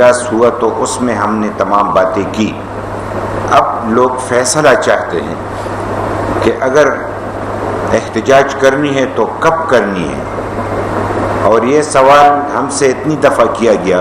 اجلاس ہوا تو اس میں ہم نے تمام باتیں کی. اب لوگ فیصلہ چاہتے ہیں کہ اگر احتجاج کرنی ہے تو کب کرنی ہے. اور یہ سوال ہم سے اتنی دفعہ کیا گیا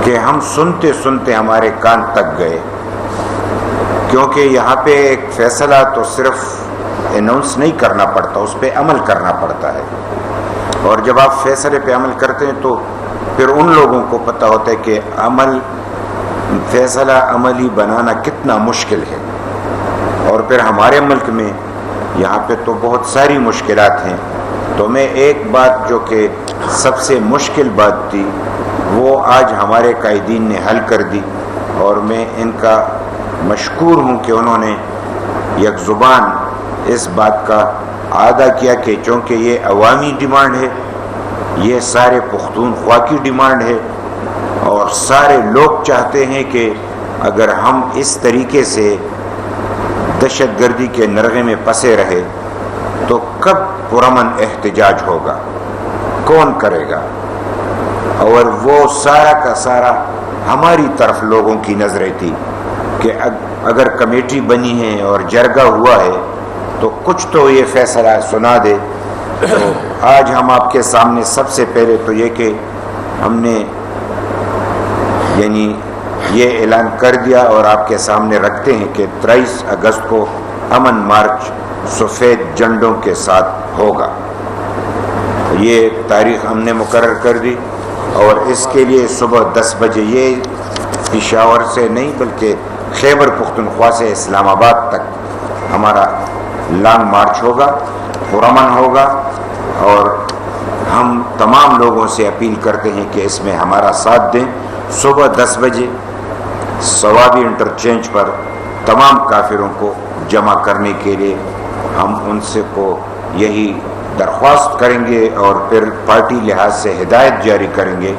کہ ہم سنتے سنتے ہمارے کان تک گئے، کیونکہ یہاں پہ ایک فیصلہ تو صرف اناؤنس نہیں کرنا پڑتا، اس پہ عمل کرنا پڑتا ہے. اور جب آپ فیصلے پہ عمل کرتے ہیں تو پھر ان لوگوں کو پتہ ہوتا ہے کہ فیصلہ عملی بنانا کتنا مشکل ہے. اور پھر ہمارے ملک میں یہاں پہ تو بہت ساری مشکلات ہیں. تو میں ایک بات جو کہ سب سے مشکل بات تھی وہ آج ہمارے قائدین نے حل کر دی، اور میں ان کا مشکور ہوں کہ انہوں نے یک زبان اس بات کا اعادہ کیا کہ چونکہ یہ عوامی ڈیمانڈ ہے، یہ سارے پختونخوا کی ڈیمانڈ ہے، اور سارے لوگ چاہتے ہیں کہ اگر ہم اس طریقے سے دہشت گردی کے نرغے میں پسے رہے تو کب پرامن احتجاج ہوگا، کون کرے گا. اور وہ سارا کا سارا ہماری طرف لوگوں کی نظریں تھی کہ اگر کمیٹی بنی ہے اور جرگہ ہوا ہے تو کچھ تو یہ فیصلہ سنا دے. تو آج ہم آپ کے سامنے سب سے پہلے تو یہ کہ ہم نے یعنی یہ اعلان کر دیا اور آپ کے سامنے رکھتے ہیں کہ 23 اگست کو امن مارچ سفید جھنڈوں کے ساتھ ہوگا. یہ تاریخ ہم نے مقرر کر دی، اور اس کے لیے صبح 10 بجے یہ پشاور سے نہیں بلکہ خیبر پختونخوا سے اسلام آباد تک ہمارا لانگ مارچ ہوگا، پرامن ہوگا. اور ہم تمام لوگوں سے اپیل کرتے ہیں کہ اس میں ہمارا ساتھ دیں. صبح 10 بجے صوابی انٹرچینج پر تمام کافروں کو جمع کرنے کے لیے ہم ان سے کو یہی درخواست کریں گے، اور پھر پارٹی لحاظ سے ہدایت جاری کریں گے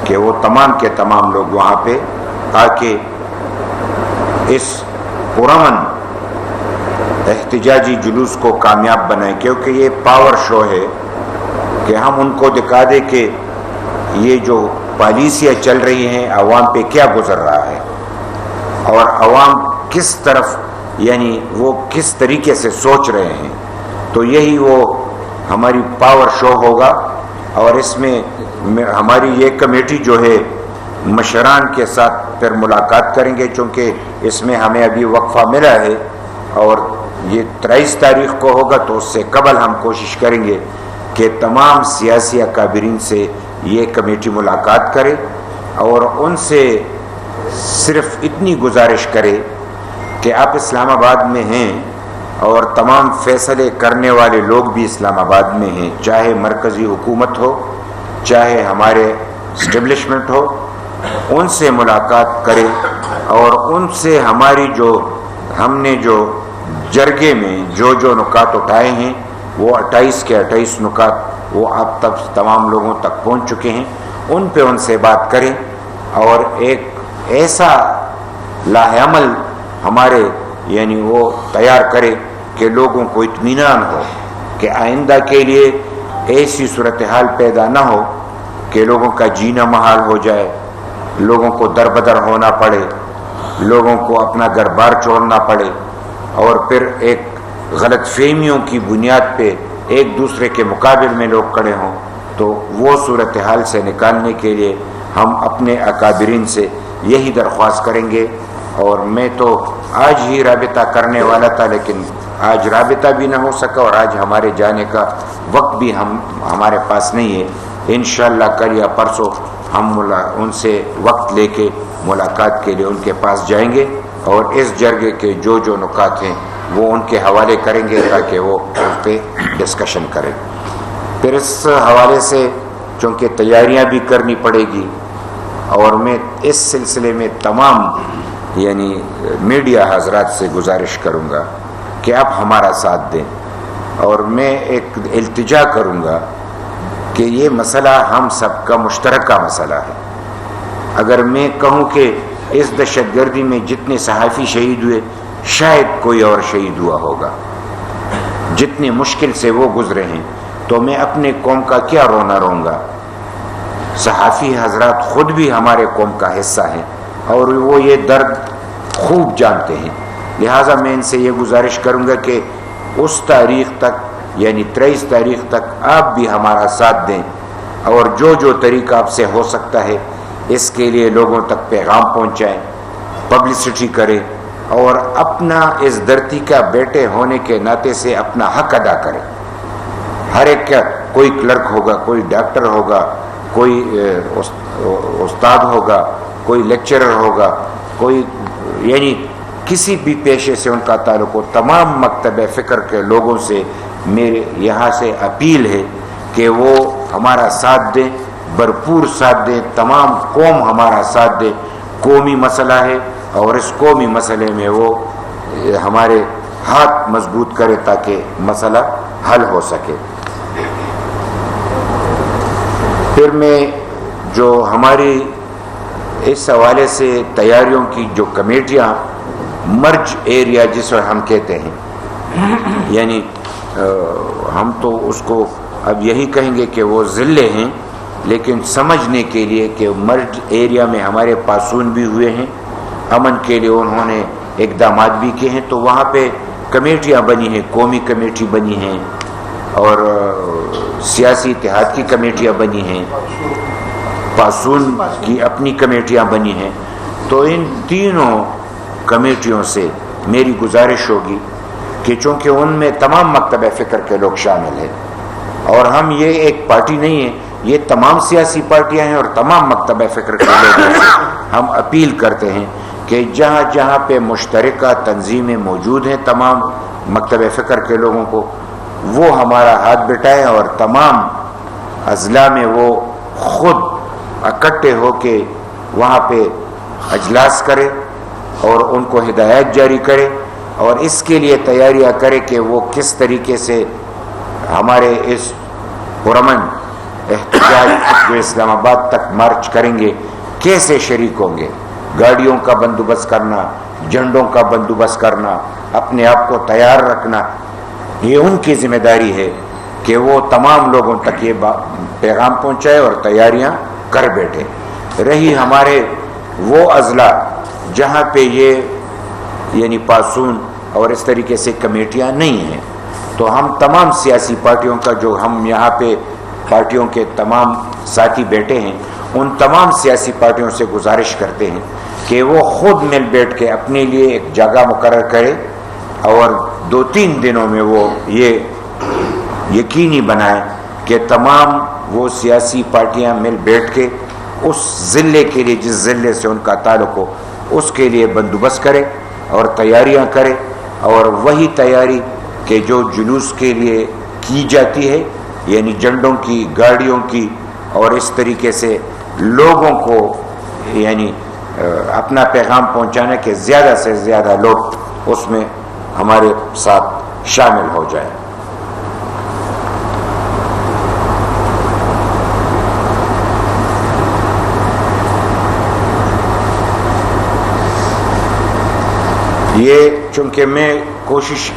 کہ وہ تمام کے تمام لوگ وہاں پہ آ کے اس پرامن احتجاجی جلوس کو کامیاب بنائیں. کیونکہ یہ پاور شو ہے کہ ہم ان کو دکھا دیں کہ یہ جو پالیسیاں چل رہی ہیں عوام پہ کیا گزر رہا ہے، اور عوام کس طرف یعنی وہ کس طریقے سے سوچ رہے ہیں. تو یہی وہ ہماری پاور شو ہوگا. اور اس میں ہماری یہ کمیٹی جو ہے مشران کے ساتھ پھر ملاقات کریں گے، چونکہ اس میں ہمیں ابھی وقفہ ملا ہے اور یہ 23 تاریخ کو ہوگا. تو اس سے قبل ہم کوشش کریں گے کہ تمام سیاسی اکابرین سے یہ کمیٹی ملاقات کرے اور ان سے صرف اتنی گزارش کرے کہ آپ اسلام آباد میں ہیں اور تمام فیصلے کرنے والے لوگ بھی اسلام آباد میں ہیں، چاہے مرکزی حکومت ہو چاہے ہمارے اسٹیبلشمنٹ ہو، ان سے ملاقات کرے اور ان سے ہماری ہم نے جو جرگے میں جو نکات اٹھائے ہیں وہ 28 کے 28 نکات وہ آپ تک تمام لوگوں تک پہنچ چکے ہیں. ان پہ ان سے بات کریں اور ایک ایسا لاہ عمل ہمارے یعنی وہ تیار کرے کہ لوگوں کو اطمینان ہو کہ آئندہ کے لیے ایسی صورتحال پیدا نہ ہو کہ لوگوں کا جینا محال ہو جائے، لوگوں کو در بدر ہونا پڑے، لوگوں کو اپنا گھر بار چھوڑنا پڑے، اور پھر ایک غلط فہمیوں کی بنیاد پہ ایک دوسرے کے مقابل میں لوگ کھڑے ہوں. تو وہ صورتحال سے نکالنے کے لیے ہم اپنے اکابرین سے یہی درخواست کریں گے. اور میں تو آج ہی رابطہ کرنے والا تھا لیکن آج رابطہ بھی نہ ہو سکا اور آج ہمارے جانے کا وقت بھی ہمارے پاس نہیں ہے. انشاءاللہ کل یا پرسوں ہم ان سے وقت لے کے ملاقات کے لیے ان کے پاس جائیں گے اور اس جرگے کے جو نکات ہیں وہ ان کے حوالے کریں گے تاکہ وہ ان پہ ڈسکشن کریں. پھر اس حوالے سے چونکہ تیاریاں بھی کرنی پڑے گی اور میں اس سلسلے میں تمام یعنی میڈیا حضرات سے گزارش کروں گا کہ آپ ہمارا ساتھ دیں اور میں ایک التجا کروں گا کہ یہ مسئلہ ہم سب کا مشترکہ مسئلہ ہے. اگر میں کہوں کہ اس دہشت گردی میں جتنے صحافی شہید ہوئے شاید کوئی اور شہید ہوا ہوگا، جتنے مشکل سے وہ گزرے ہیں، تو میں اپنے قوم کا کیا رونا روں گا. صحافی حضرات خود بھی ہمارے قوم کا حصہ ہیں اور وہ یہ درد خوب جانتے ہیں. لہٰذا میں ان سے یہ گزارش کروں گا کہ اس تاریخ تک یعنی 23 تاریخ تک آپ بھی ہمارا ساتھ دیں اور جو طریقہ آپ سے ہو سکتا ہے اس کے لیے لوگوں تک پیغام پہنچائیں, پبلسٹی کریں اور اپنا اس دھرتی کا بیٹے ہونے کے ناطے سے اپنا حق ادا کریں. ہر ایک کا کوئی کلرک ہوگا, کوئی ڈاکٹر ہوگا, کوئی استاد ہوگا, کوئی لیکچرر ہوگا, کوئی یعنی کسی بھی پیشے سے ان کا تعلق ہو. تمام مکتب فکر کے لوگوں سے میرے یہاں سے اپیل ہے کہ وہ ہمارا ساتھ دیں, بھرپور ساتھ دیں, تمام قوم ہمارا ساتھ دے. قومی مسئلہ ہے اور اس قومی مسئلے میں وہ ہمارے ہاتھ مضبوط کرے تاکہ مسئلہ حل ہو سکے. پھر میں جو ہماری اس حوالے سے تیاریوں کی جو کمیٹیاں مرج ایریا جسے ہم کہتے ہیں, یعنی ہم تو اس کو اب یہی کہیں گے کہ وہ ضلع ہیں, لیکن سمجھنے کے لیے کہ مرج ایریا میں ہمارے پاسون بھی ہوئے ہیں, امن کے لیے انہوں نے اقدامات بھی کیے ہیں, تو وہاں پہ کمیٹیاں بنی ہیں, قومی کمیٹی بنی ہیں اور سیاسی اتحاد کی کمیٹیاں بنی ہیں, پاسون کی اپنی کمیٹیاں بنی ہیں. تو ان تینوں کمیٹیوں سے میری گزارش ہوگی کہ چونکہ ان میں تمام مکتب فکر کے لوگ شامل ہیں اور ہم یہ ایک پارٹی نہیں ہے, یہ تمام سیاسی پارٹیاں ہیں اور تمام مکتب فکر کے لوگ ہیں, ہم اپیل کرتے ہیں کہ جہاں جہاں پہ مشترکہ تنظیمیں موجود ہیں تمام مکتب فکر کے لوگوں کو, وہ ہمارا ہاتھ بٹائیں اور تمام اضلاع میں وہ خود اکٹھے ہو کے وہاں پہ اجلاس کرے اور ان کو ہدایات جاری کرے اور اس کے لیے تیاریاں کرے کہ وہ کس طریقے سے ہمارے اس پرامن احتجاج جو اسلام آباد تک مارچ کریں گے کیسے شریک ہوں گے. گاڑیوں کا بندوبست کرنا, جھنڈوں کا بندوبست کرنا, اپنے آپ کو تیار رکھنا, یہ ان کی ذمہ داری ہے کہ وہ تمام لوگوں تک یہ پیغام پہنچائے اور تیاریاں کر بیٹھے. رہی ہمارے وہ اضلاع جہاں پہ یہ یعنی پاسون اور اس طریقے سے کمیٹیاں نہیں ہیں, تو ہم تمام سیاسی پارٹیوں کا جو ہم یہاں پہ پارٹیوں کے تمام ساتھی بیٹھے ہیں ان تمام سیاسی پارٹیوں سے گزارش کرتے ہیں کہ وہ خود مل بیٹھ کے اپنے لیے ایک جگہ مقرر کرے اور 2-3 دنوں میں وہ یہ یقینی بنائیں کہ تمام وہ سیاسی پارٹیاں مل بیٹھ کے اس ضلع کے لیے جس ضلع سے ان کا تعلق ہو اس کے لیے بندوبست کرے اور تیاریاں کرے. اور وہی تیاری کہ جو جلوس کے لیے کی جاتی ہے یعنی جھنڈوں کی, گاڑیوں کی, اور اس طریقے سے لوگوں کو یعنی اپنا پیغام پہنچانے کے زیادہ سے زیادہ لوگ اس میں ہمارے ساتھ شامل ہو جائیں. یہ چونکہ میں کوشش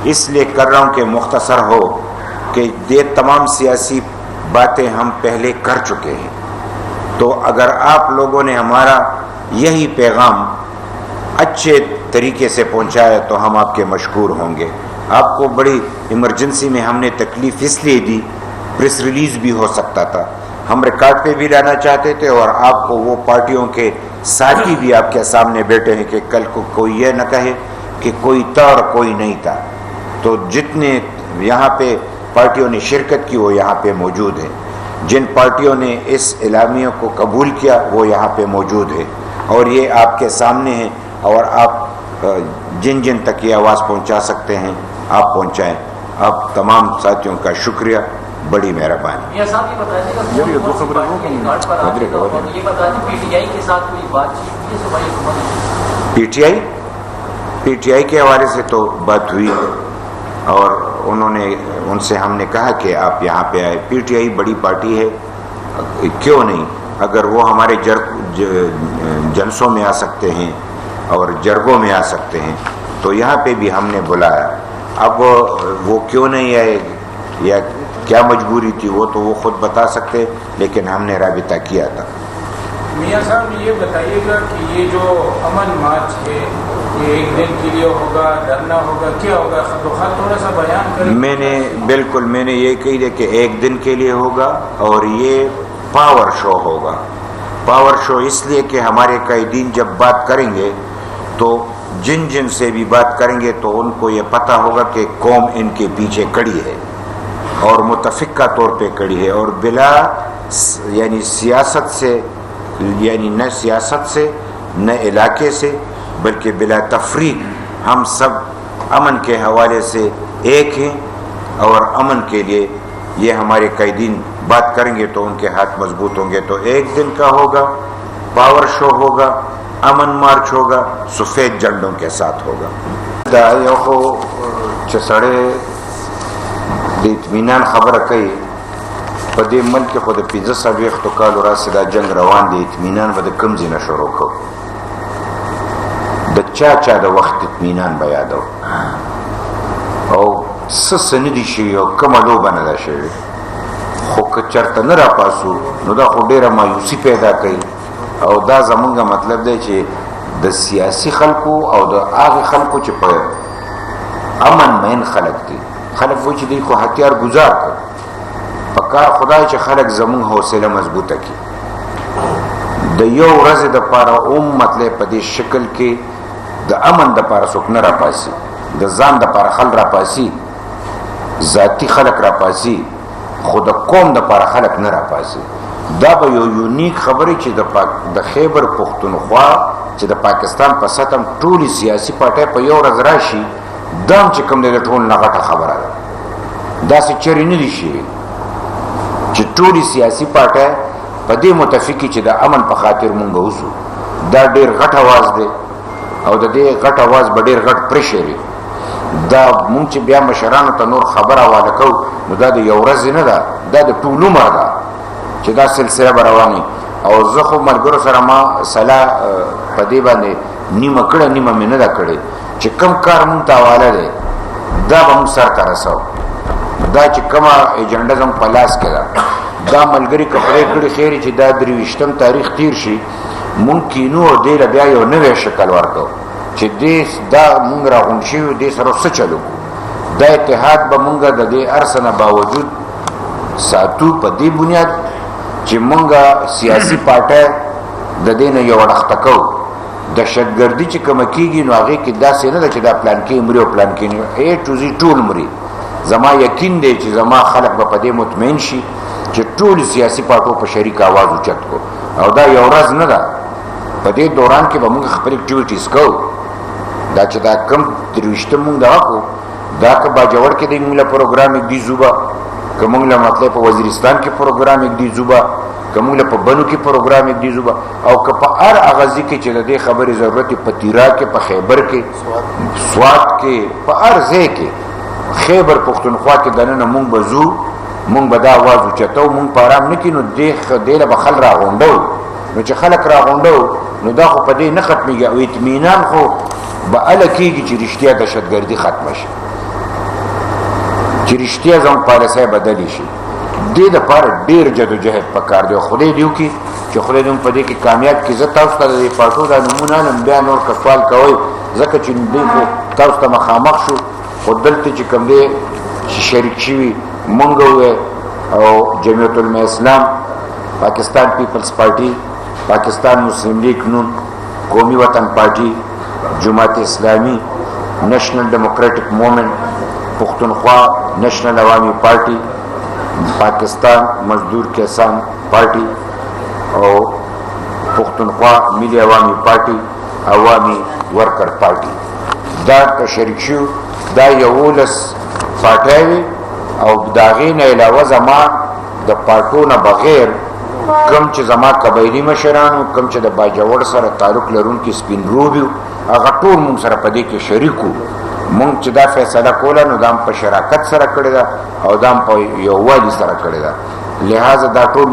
اس لیے کر رہا ہوں کہ مختصر ہو کہ یہ تمام سیاسی باتیں ہم پہلے کر چکے ہیں, تو اگر آپ لوگوں نے ہمارا یہی پیغام اچھے طریقے سے پہنچایا تو ہم آپ کے مشکور ہوں گے. آپ کو بڑی ایمرجنسی میں ہم نے تکلیف اس لیے دی, پریس ریلیز بھی ہو سکتا تھا, ہم ریکارڈ پہ بھی لانا چاہتے تھے اور آپ کو وہ پارٹیوں کے ساتھی بھی آپ کے سامنے بیٹھے ہیں کہ کل کو کوئی یہ نہ کہے کہ کوئی تھا اور کوئی نہیں تھا. تو جتنے یہاں پہ پارٹیوں نے شرکت کی وہ یہاں پہ موجود ہیں, جن پارٹیوں نے اس اعلامیہ کو قبول کیا وہ یہاں پہ موجود ہے اور یہ آپ کے سامنے ہیں, اور آپ جن جن تک یہ آواز پہنچا سکتے ہیں آپ پہنچائیں. آپ تمام ساتھیوں کا شکریہ, بڑی مہربانی. پی ٹی آئی کے حوالے سے تو بات ہوئی اور انہوں نے ان سے ہم نے کہا کہ آپ یہاں پہ آئے. پی ٹی آئی بڑی پارٹی ہے, کیوں نہیں, اگر وہ ہمارے جلسوں میں آ سکتے ہیں اور جرگوں میں آ سکتے ہیں تو یہاں پہ بھی ہم نے بلایا. اب وہ کیوں نہیں آئے یا کیا مجبوری تھی وہ تو وہ خود بتا سکتے، لیکن ہم نے رابطہ کیا تھا۔ میاں صاحب یہ بتائیے گا کہ یہ جو امن مارچ ہے یہ ایک دن کے لیے ہوگا، دھرنا ہوگا، کیا ہوگا؟ تھوڑا سا بیان کریں۔ میں نے یہ کہی ہے کہ ایک دن کے لیے ہوگا، اور یہ پاور شو ہوگا۔ پاور شو اس لیے کہ ہمارے قائدین جب بات کریں گے تو جن سے بھی بات کریں گے تو ان کو یہ پتہ ہوگا کہ قوم ان کے پیچھے کڑی ہے اور متفقہ طور پہ کڑی ہے، اور بلا یعنی سیاست سے، یعنی نہ سیاست سے نہ علاقے سے، بلکہ بلا تفریق ہم سب امن کے حوالے سے ایک ہیں، اور امن کے لیے یہ ہمارے قائدین بات کریں گے تو ان کے ہاتھ مضبوط ہوں گے۔ تو ایک دن کا ہوگا، پاور شو ہوگا، امن مارچ ہوگا، سفید جھنڈوں کے ساتھ ہوگا۔ دا یو خو چې سړی د اطمینان خبره کوي، په دې ملک کې خو د 15 کالو راسې دا جنگ روان دی، اطمینان به د کوم ځای نه شروع کوو؟ د چا د وخت اطمینان به یادو، او څه نه دي شوي او کومه لوبه نه ده شوې، خو که چېرته نه راپاسو نو دا خو ډېره مایوسي پیدا کوي، او دا زمونږ مطلب دی چې د سیاسي خلکو او د هغې خلکو چې په امن مین خلک دي، خلک وایي چې دوی خو هتیار ګزار کړ، په کار خدای چې خلک زمونږ حوصله مضبوطه کړي، د یو ورځې دپاره مطلب په دې شکل کې د امن دپاره څوک نه راپاسي، د ځان دپاره خلک راپاسي، ذاتي خلک راپاسي، خو د قوم دپاره خلک نه راپاسي۔ دا به یو یونیک خبرې چې د خیبر پښتونخوا چې د پاکستان په سطح ټولې سیاسي پارټۍ په یو ورځ راشي، دا هم چې کوم دی د ټول نه غټه خبره ده، داسې چرې نه دي شوي چې ټولې سیاسي پارټۍ په دې متفقې چې د امن په خاطر مونږ اوسو، دا ډېر غټ اواز دی، او د دې غټ اواز به ډېر غټ پریشر وي، دا مونږ چې بیا مشرانو ته نور خبر حواله کوو نو دا د یو ورځې نه ده، دا د ټول عمر ده چې دا سلسله به رواني، او زه خو ملګرو سره ما سلا په دې باندې نیمه کړه نیمه مې نه ده کړې چې کوم کار مونږ ته حواله دی دا به مونږ سر ته رسوو، دا چې کومه ایجنډه زموږ په لاس کې ده، دا ملګري که پرېکړې خیرې چې دا 23 تاریخ تیر شي، مونږ کینو او دې له بیا یو نوی شکل ورکو چې دا مونږ راغونډ شوي دې سره څه چلو کوو، دا اتحاد به مونږ د دې هر څه نه باوجود ساتو په دې بنیاد چې مونږ سیاسي پارټۍ د دې نه یو اړخته کوو، دهشتګردي چې کومه کېږي نو هغې کې داسې نه ده چې دا پلان کې مري او پلان کې نه، A to Z ټول مري، زما یقین دی چې زما خلک به په دې مطمئن شي چې ټول سیاسي پارټو په شریک آواز اوچت کو، او دا یو ورځ نه ده، په دې دوران کې به مونږ خپل اکټیویټیز کوو، دا چې دا کم 23 مونږ دغه کو، دا که باجوړ کې دی مونږ له پروګرام اکدي زوبه، که مونږ له مطلب په وزیرستان کې پروګرام اکدي زوبه، که مونږ له په بنو کې پروګرام اکدي زوبه، او که په هر هغه ځای کې چې د دې خبرې ضرورت په تیرا کې، په خیبر کې، سوات کې، په هر ځای کې خیبر پښتونخوا کې دننه مونږ به ځو، مونږ به دا آواز اوچتو، مونږ په ارام نه کینو، دې له به خل راغونډو، نو چې خلک راغونډو نو دا خو په دې نه ختمېږي، او اطمینان خو به هله کېږي چې رښتیا دهشتګردي ختمه شي، چې رښتیا زموږ پالیسۍ بدلې شي، دې دپاره ډېر جدوجهد پکار دی، او خدای دې وکړي چې خدای دې موږ په دې کې کامیاب کړي۔ زه تاسو ته د دې پارټو دا نومونه علم بیا نور که سوال کوئ، ځکه چې دوی خو تاسو ته مخامخ شو، خو دلته چې کوم دی چې شریک شوي مونږ او جمعیت علماء اسلام، پاکستان پیپلز پارټي، پاکستان مسلم لیگ نون، قومی وطن party, Jamaat Islami, national democratic movement, Pakhtunkhwa national عوامی پارٹی، پاکستان مزدور کسان پارٹی اور پختونخوا ملی عوامی پارٹی، عوامی ورکر پارٹی، دا شریک شو، دا یولس پارټیوي، او داغې نه علاوه زما د پارټو نه بغیر کم چې زما قبایلي مشرانو، کم چې د باجوړ سره تعلق لرونکي سپین روبي، هغه ټول مونږ سره په دې کې شریک وو، مونږ چې دا فیصله کوله نو دا هم په شراکت سره کړې ده، او دا هم په یووالي سره کړې ده، لہذا دا ټول